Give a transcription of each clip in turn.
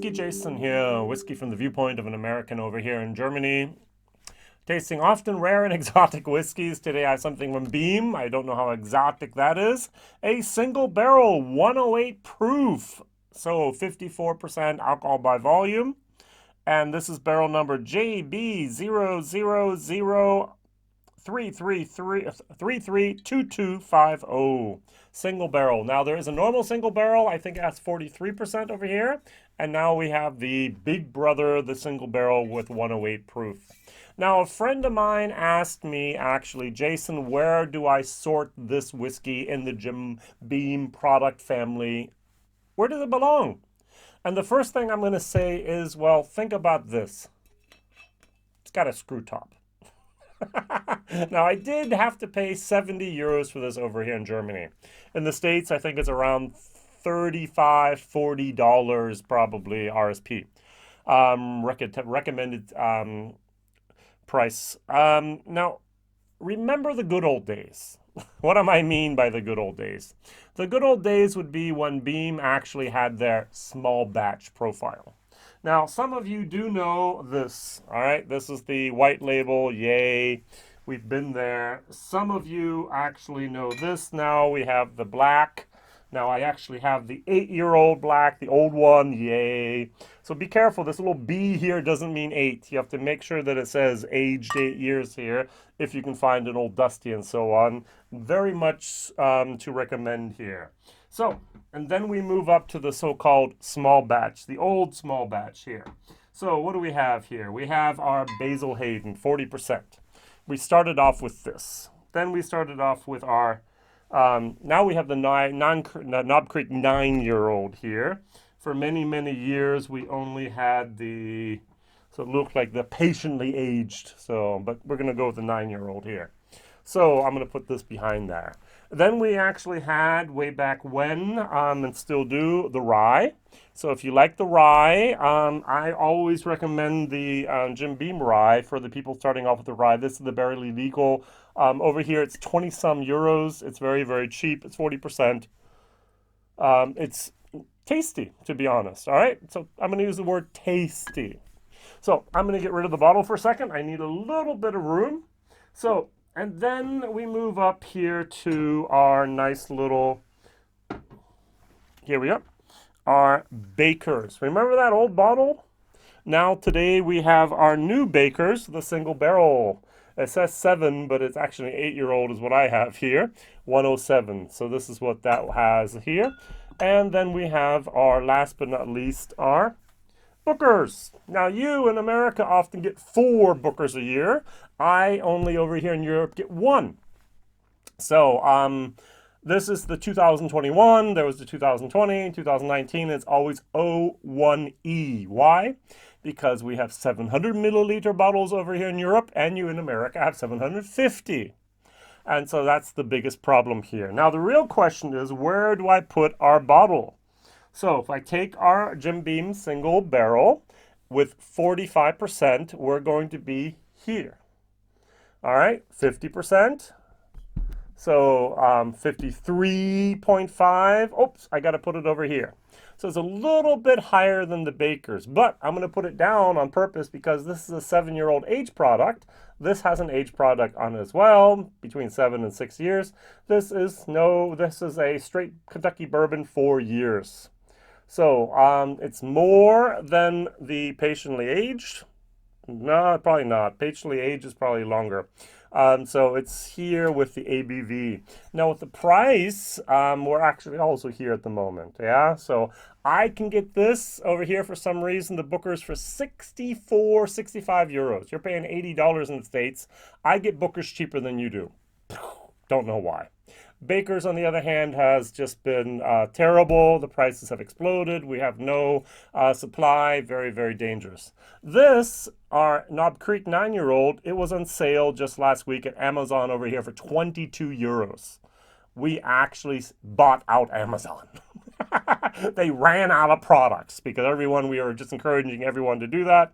WhiskyJason here, whiskey from the viewpoint of an American over here in Germany. Tasting often rare and exotic whiskeys. Today I have something from Beam. I don't know how exotic that is. A single barrel, 108 proof. So 54% alcohol by volume. And this is barrel number JB000332250. Single barrel. Now there is a normal single barrel. I think it has 43% over here. And now we have the big brother, the single barrel with 108 proof. Now a friend of mine asked me actually, Jason, where do I sort this whiskey in the Jim Beam product family? Where does it belong? And the first thing I'm going to say is, well, think about this. It's got a screw top. Now, I did have to pay 70 euros for this over here in Germany. In the States, I think it's around $35, $40 probably RSP. Recommended price. Now, remember the good old days. What do I mean by the good old days? The good old days would be when Beam actually had their small batch profile. Now, some of you do know this, all right? This is the white label, yay. We've been there. Some of you actually know this now. We have the black. Now, I actually have the 8-year-old black, the old one, yay. So be careful, this little B here doesn't mean 8. You have to make sure that it says aged 8 years here, if you can find an old dusty and so on. Very much to recommend here. So, and then we move up to the so-called small batch, the old small batch here. So what do we have here? We have our Basil Hayden, 40%. We started off with this. Then we started off with our now we have the Knob Creek 9-year-old here. For many, many years, we only had the, so it looked like the patiently aged. So, but we're going to go with the 9-year-old here. So I'm going to put this behind there. Then we actually had, way back when, and still do, the rye. So if you like the rye, I always recommend the Jim Beam rye for the people starting off with the rye. This is the barely legal. Over here, it's 20-some euros. It's very, very cheap. It's 40%. It's tasty, to be honest, all right? So I'm going to use the word tasty. So I'm going to get rid of the bottle for a second. I need a little bit of room. So, and then we move up here to our nice little, here we go, our Bakers. Remember that old bottle? Now today we have our new Bakers, the single barrel. It says 7, but it's actually 8-year-old is what I have here, 107. So this is what that has here. And then we have our, last but not least, our Bookers. Now you in America often get 4 Bookers a year. I only over here in Europe get 1. So this is the 2021. There was the 2020, 2019. It's always O1E. Why? Because we have 700 milliliter bottles over here in Europe, and you in America have 750. And so that's the biggest problem here. Now the real question is, where do I put our bottle? So if I take our Jim Beam single barrel with 45%, we're going to be here. All right, 50%. So 53.5. Oops, I got to put it over here. So it's a little bit higher than the Bakers, but I'm going to put it down on purpose because this is a 7-year-old age product. This has an age product on it as well, between 7 and 6 years. This is a straight Kentucky bourbon, 4 years. So it's more than the patiently aged. No, probably not. Patiently aged is probably longer. So it's here with the ABV. Now with the price, we're actually also here at the moment. Yeah, so I can get this over here for some reason, the Bookers for 64, 65 euros. You're paying $80 in the States. I get Bookers cheaper than you do. Don't know why. Bakers, on the other hand, has just been terrible. The prices have exploded. We have no supply. Very, very dangerous. This, our Knob Creek 9-year-old, it was on sale just last week at Amazon over here for 22 euros. We actually bought out Amazon. They ran out of products because we were just encouraging everyone to do that.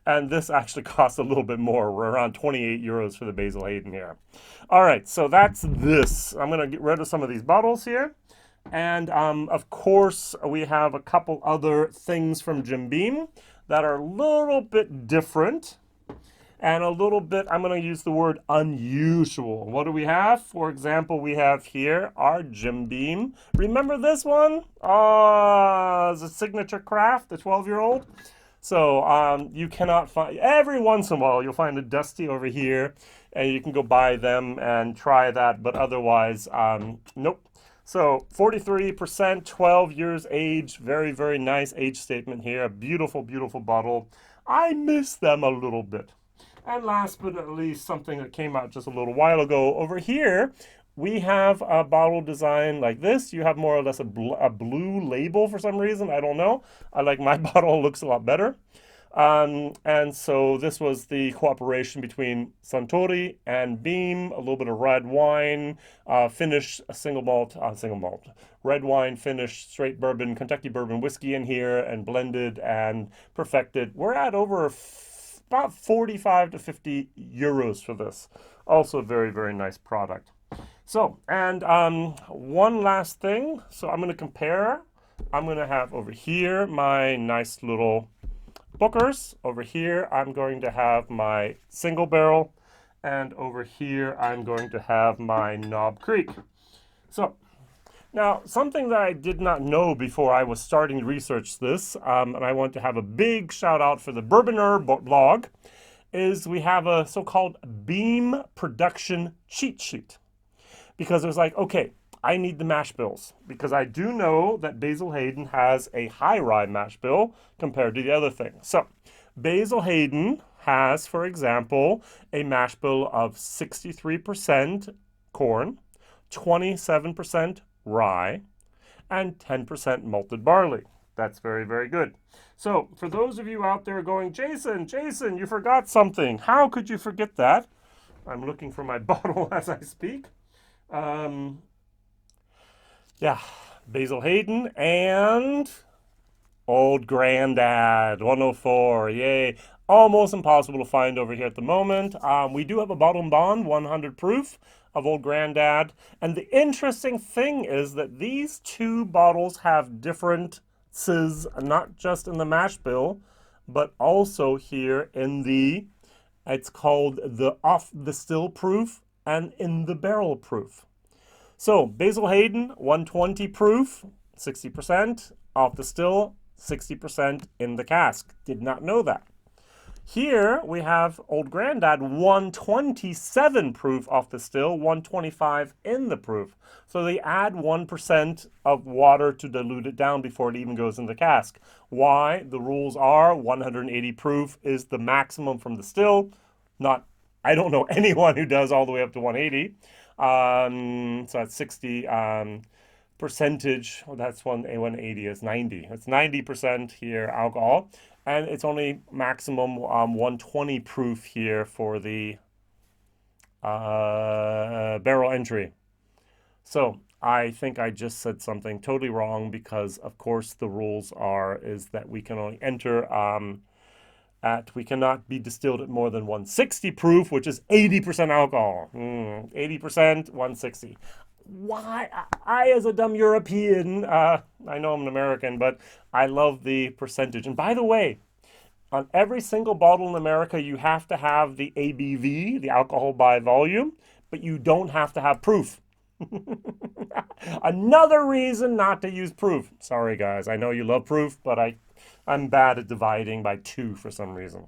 And this actually costs a little bit more. We're around 28 euros for the Basil Hayden here. All right, so that's this. I'm going to get rid of some of these bottles here. And of course, we have a couple other things from Jim Beam that are a little bit different and a little bit, I'm going to use the word unusual. What do we have? For example, we have here our Jim Beam. Remember this one? The signature craft, the 12-year-old. So you cannot find, every once in a while, you'll find a Dusty over here, and you can go buy them and try that, but otherwise, nope. So 43%, 12 years age, very, very nice age statement here. A beautiful, beautiful bottle. I miss them a little bit. And last but not least, something that came out just a little while ago. Over here, we have a bottle design like this. You have more or less a blue label for some reason. I don't know. I like my bottle. It looks a lot better. And so this was the cooperation between Suntory and Beam, a little bit of red wine, finished single malt, red wine, finished straight bourbon, Kentucky bourbon whiskey in here, and blended and perfected. We're at over about 45 to 50 euros for this. Also a very, very nice product. So, and one last thing. So I'm going to compare. I'm going to have over here my nice little Bookers. Over here, I'm going to have my single barrel. And over here, I'm going to have my Knob Creek. So, now, something that I did not know before I was starting to research this, and I want to have a big shout out for the Bourboner blog, is we have a so-called Beam production cheat sheet. Because it was like, okay, I need the mash bills. Because I do know that Basil Hayden has a high rye mash bill compared to the other things. So, Basil Hayden has, for example, a mash bill of 63% corn, 27% rye, and 10% malted barley. That's very, very good. So for those of you out there going, Jason, you forgot something. How could you forget that? I'm looking for my bottle as I speak. Yeah, Basil Hayden and Old Grandad 104. Yay. Almost impossible to find over here at the moment. We do have a bottle and bond, 100 proof of Old Grandad. And the interesting thing is that these two bottles have differences, not just in the mash bill, but also here in the, it's called the off the still proof and in the barrel proof. So Basil Hayden, 120 proof, 60%, off the still, 60% in the cask. Did not know that. Here we have Old Grandad, 127 proof off the still, 125 in the proof. So they add 1% of water to dilute it down before it even goes in the cask. Why? The rules are 180 proof is the maximum from the still. Not, I don't know anyone who does all the way up to 180. So that's 60 percentage. Well, that's 180 is 90. It's 90% here alcohol. And it's only maximum 120 proof here for the barrel entry. So I think I just said something totally wrong because, of course, the rules is that we can only enter we cannot be distilled at more than 160 proof, which is 80% alcohol. 80%, 160. Why? I, as a dumb European, I know I'm an American, but I love the percentage. And by the way, on every single bottle in America, you have to have the ABV, the alcohol by volume, but you don't have to have proof. Another reason not to use proof. Sorry, guys. I know you love proof, but I'm bad at dividing by 2 for some reason.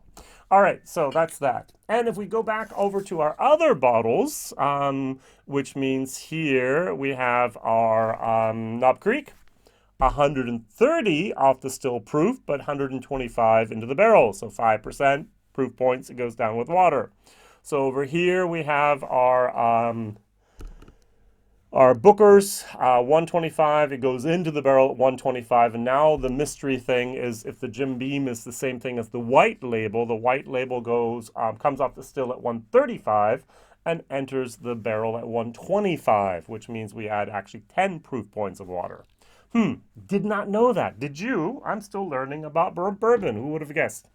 All right, so that's that. And if we go back over to our other bottles, which means here we have our Knob Creek, 130 off the still proof, but 125 into the barrel. So 5% proof points, it goes down with water. So over here we have our Bookers, 125, it goes into the barrel at 125, and now the mystery thing is if the Jim Beam is the same thing as the white label comes off the still at 135 and enters the barrel at 125, which means we add actually 10 proof points of water. Did not know that. Did you? I'm still learning about bourbon. Who would have guessed?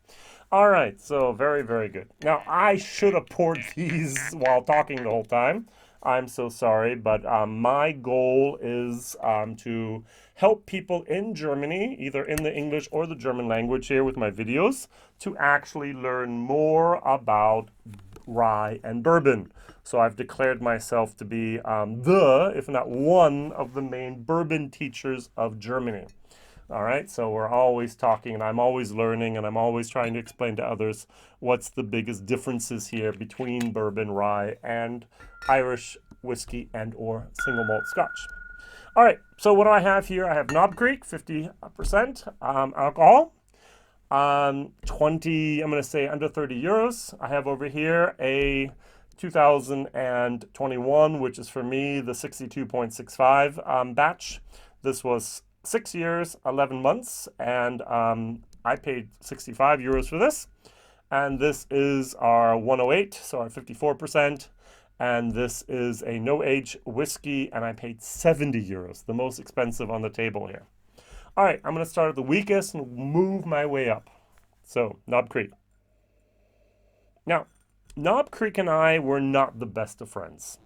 All right, so very, very good. Now, I should have poured these while talking the whole time. I'm so sorry, but my goal is to help people in Germany, either in the English or the German language here with my videos, to actually learn more about rye and bourbon. So I've declared myself to be the, if not one, of the main bourbon teachers of Germany. All right, so we're always talking, and I'm always learning, and I'm always trying to explain to others what's the biggest differences here between bourbon, rye, and Irish whiskey and or single malt Scotch. All right, so what do I have here? I have Knob Creek, 50% alcohol. 20, I'm going to say under 30 euros. I have over here a 2021, which is for me the 62.65 batch. This was 6 years, 11 months, and I paid 65 euros for this. And this is our 108, so our 54%. And this is a no-age whiskey, and I paid 70 euros, the most expensive on the table here. All right, I'm going to start at the weakest and move my way up. So, Knob Creek. Now, Knob Creek and I were not the best of friends.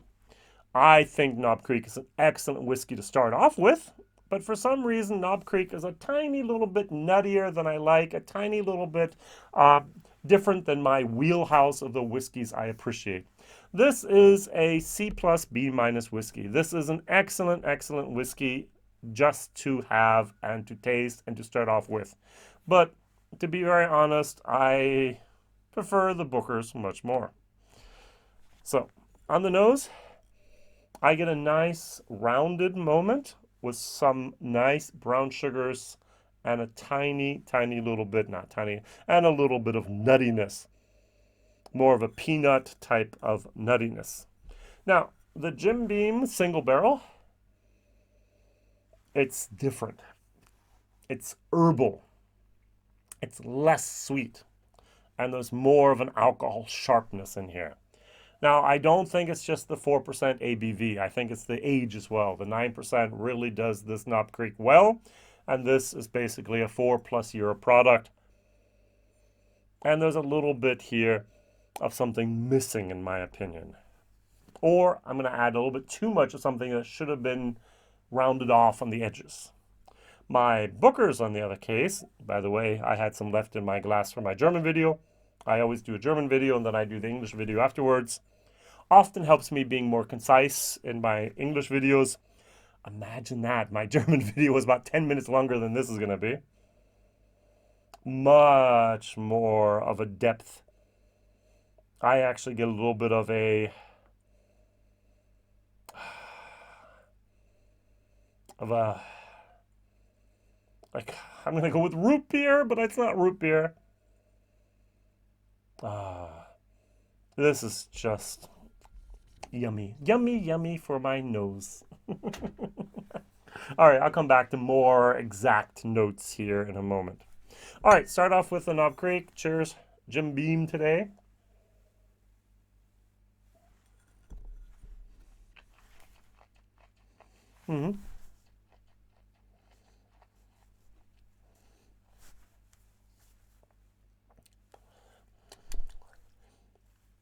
I think Knob Creek is an excellent whiskey to start off with, but for some reason, Knob Creek is a tiny little bit nuttier than I like, a tiny little bit different than my wheelhouse of the whiskeys I appreciate. This is a C plus B minus whiskey. This is an excellent, excellent whiskey just to have and to taste and to start off with. But to be very honest, I prefer the Bookers much more. So, on the nose, I get a nice rounded moment with some nice brown sugars and a tiny, tiny little bit, not tiny, and a little bit of nuttiness. More of a peanut type of nuttiness. Now, the Jim Beam single barrel, it's different. It's herbal. It's less sweet. And there's more of an alcohol sharpness in here. Now, I don't think it's just the 4% ABV. I think it's the age as well. The 9% really does this Knob Creek well. And this is basically a 4+ year product. And there's a little bit here of something missing, in my opinion. Or I'm going to add a little bit too much of something that should have been rounded off on the edges. My Bookers, on the other case, by the way, I had some left in my glass for my German video. I always do a German video and then I do the English video afterwards. Often helps me being more concise in my English videos. Imagine that. My German video was about 10 minutes longer than this is going to be. Much more of a depth. I actually get a little bit of a like, I'm going to go with root beer, but it's not root beer. This is just yummy. Yummy, yummy for my nose. All right, I'll come back to more exact notes here in a moment. All right, start off with the Knob Creek. Cheers, Jim Beam today.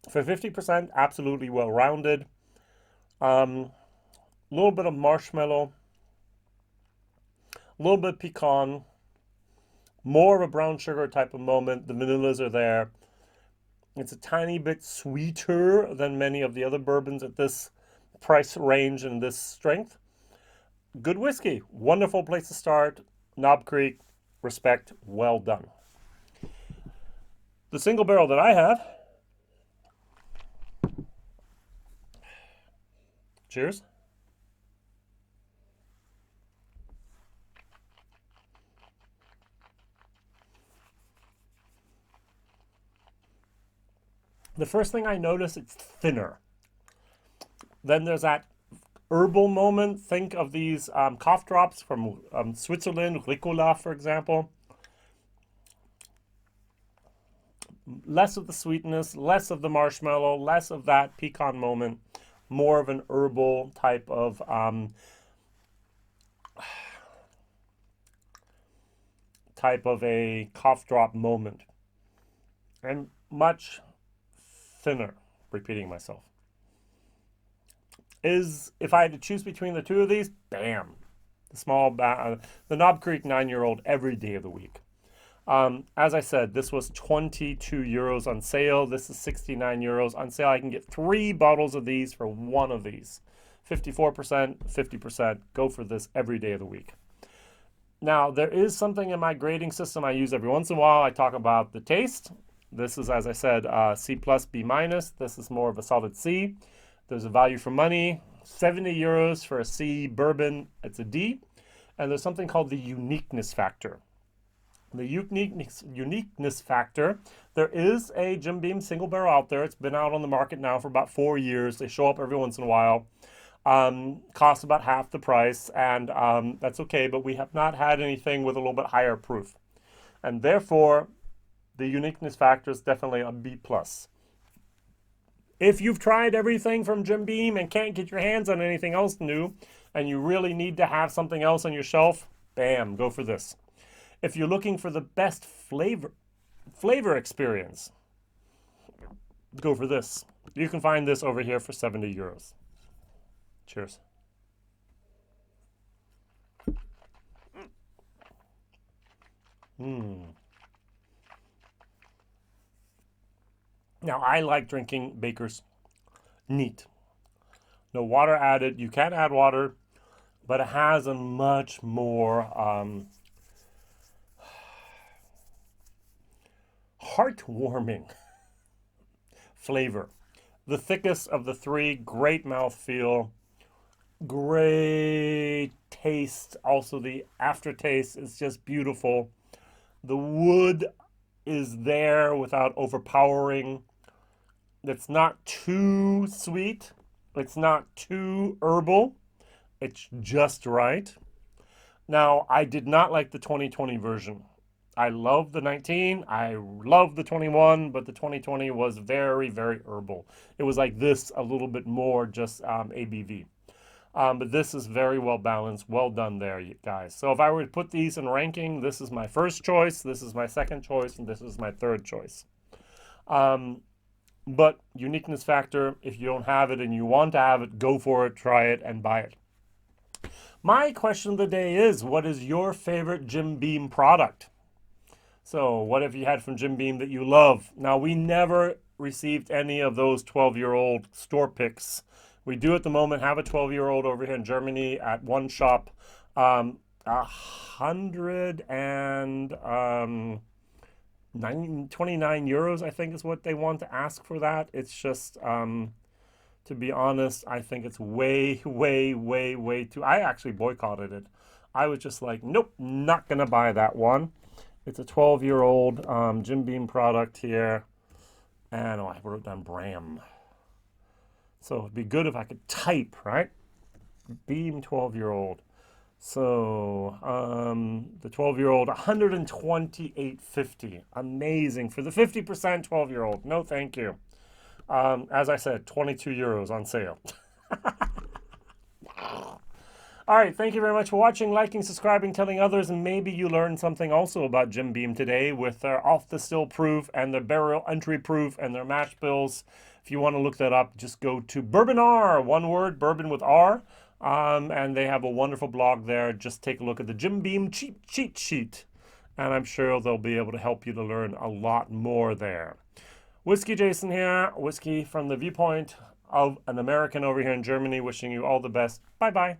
For 50%, absolutely well-rounded. Little bit of marshmallow, a little bit pecan, more of a brown sugar type of moment. The vanillas are there. It's a tiny bit sweeter than many of the other bourbons at this price range and this strength. Good whiskey. Wonderful place to start. Knob Creek, respect, well done. The single barrel that I have, cheers. The first thing I notice, it's thinner. Then there's that herbal moment. Think of these cough drops from Switzerland, Ricola, for example. Less of the sweetness, less of the marshmallow, less of that pecan moment, more of an herbal type of a cough drop moment. And much thinner, repeating myself. is, if I had to choose between the two of these, bam, the Knob Creek 9-year-old every day of the week. As I said, this was 22 euros on sale. This is 69 euros on sale. I can get 3 bottles of these for one of these. 54%, 50%. Go for this every day of the week. Now, there is something in my grading system I use every once in a while. I talk about the taste. This is, as I said, C plus, B minus. This is more of a solid C. There's a value for money. 70 euros for a C bourbon. It's a D. And there's something called the uniqueness factor. The uniqueness factor, there is a Jim Beam single barrel out there. It's been out on the market now for about 4 years. They show up every once in a while. Costs about half the price, and that's okay, but we have not had anything with a little bit higher proof. And therefore, the uniqueness factor is definitely a B+. If you've tried everything from Jim Beam and can't get your hands on anything else new, and you really need to have something else on your shelf, bam, go for this. If you're looking for the best flavor experience, go for this. You can find this over here for 70 euros. Cheers. Now, I like drinking Baker's neat. No water added. You can add water, but it has a much more heartwarming flavor. The thickest of the 3, great mouthfeel, great taste. Also, the aftertaste is just beautiful. The wood is there without overpowering. It's not too sweet. It's not too herbal. It's just right. Now, I did not like the 2020 version. I love the 19, I love the 21, but the 2020 was very, very herbal. It was like this, a little bit more just ABV. But this is very well balanced. Well done there, you guys. So if I were to put these in ranking, this is my first choice, this is my second choice, and this is my third choice. But uniqueness factor, if you don't have it and you want to have it, go for it, try it, and buy it. My question of the day is, what is your favorite Jim Beam product? So what have you had from Jim Beam that you love? Now, we never received any of those 12-year-old store picks. We do at the moment have a 12-year-old over here in Germany at one shop. 129 euros, I think, is what they want to ask for that. It's just, to be honest, I think it's way, way, way, way too... I actually boycotted it. I was just like, nope, not going to buy that one. It's a 12-year-old Jim Beam product here. And I wrote down Bram. So it'd be good if I could type, right? Beam 12-year-old. So the 12-year-old, 128.50. Amazing. For the 50% 12-year-old. No, thank you. As I said, 22 euros on sale. All right, thank you very much for watching, liking, subscribing, telling others, and maybe you learned something also about Jim Beam today with their off-the-still proof and their barrel entry proof and their mash bills. If you want to look that up, just go to Bourbon R, one word, Bourbon with R, and they have a wonderful blog there. Just take a look at the Jim Beam cheat sheet, and I'm sure they'll be able to help you to learn a lot more there. WhiskyJason here, whiskey from the viewpoint of an American over here in Germany, wishing you all the best. Bye-bye.